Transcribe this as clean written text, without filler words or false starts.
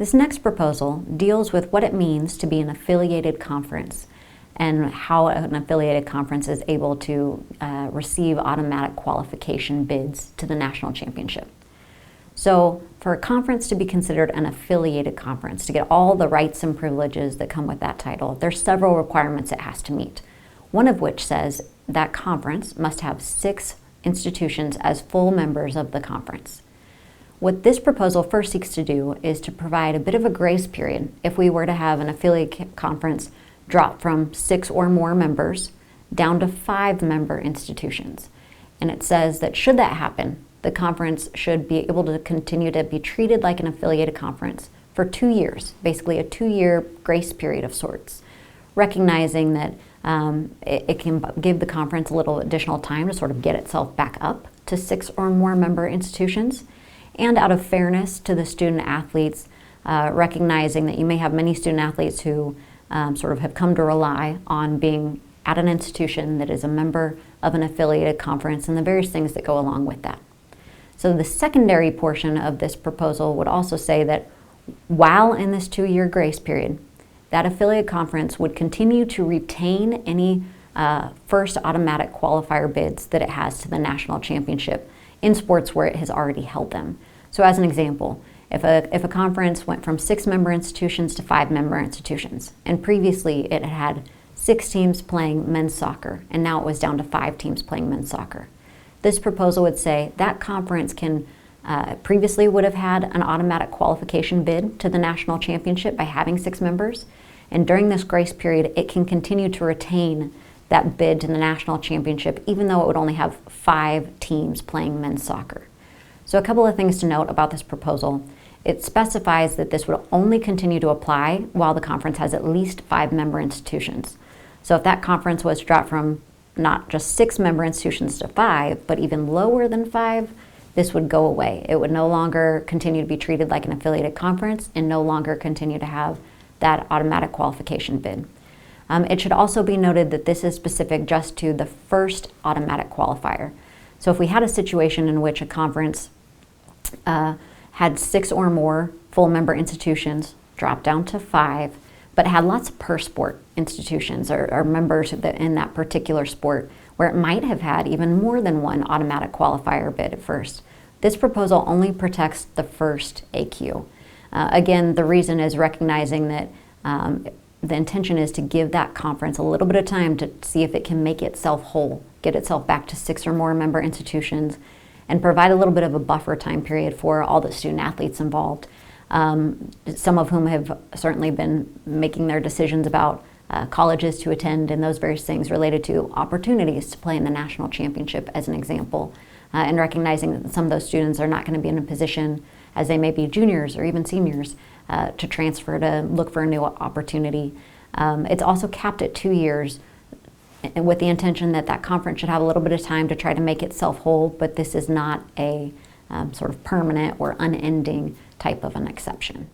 This next proposal deals with what it means to be an affiliated conference and how an affiliated conference is able to receive automatic qualification bids to the national championship. So for a conference to be considered an affiliated conference, to get all the rights and privileges that come with that title, there's several requirements it has to meet. One of which says that conference must have 6 institutions as full members of the conference. What this proposal first seeks to do is to provide a bit of a grace period if we were to have an affiliate conference drop from 6 or more members down to 5 member institutions. And it says that should that happen, the conference should be able to continue to be treated like an affiliated conference for 2 years, basically a 2-year grace period of sorts, recognizing that it can give the conference a little additional time to sort of get itself back up to 6 or more member institutions. And out of fairness to the student athletes, recognizing that you may have many student athletes who sort of have come to rely on being at an institution that is a member of an affiliated conference and the various things that go along with that. So the secondary portion of this proposal would also say that while in this 2-year grace period, that affiliate conference would continue to retain any first automatic qualifier bids that it has to the national championship in sports where it has already held them. So as an example, if a conference went from 6 member institutions to 5 member institutions, and previously it had 6 teams playing men's soccer, and now it was down to 5 teams playing men's soccer, this proposal would say that conference can previously would have had an automatic qualification bid to the national championship by having 6 members, and during this grace period it can continue to retain that bid to the national championship even though it would only have 5 teams playing men's soccer. So a couple of things to note about this proposal. It specifies that this would only continue to apply while the conference has at least 5 member institutions. So if that conference was dropped from not just 6 member institutions to 5, but even lower than 5, this would go away. It would no longer continue to be treated like an affiliated conference and no longer continue to have that automatic qualification bid. It should also be noted that this is specific just to the first automatic qualifier. So if we had a situation in which a conference had 6 or more full member institutions, dropped down to 5, but had lots of per sport institutions or members in that particular sport where it might have had even more than one automatic qualifier bid at first. This proposal only protects the first AQ. Again, the reason is recognizing that the intention is to give that conference a little bit of time to see if it can make itself whole, get itself back to 6 or more member institutions, and provide a little bit of a buffer time period for all the student athletes involved, some of whom have certainly been making their decisions about colleges to attend and those various things related to opportunities to play in the national championship as an example, and recognizing that some of those students are not going to be in a position as they may be juniors or even seniors to transfer to look for a new opportunity. It's also capped at 2 years with the intention that that conference should have a little bit of time to try to make itself whole, but this is not a sort of permanent or unending type of an exception.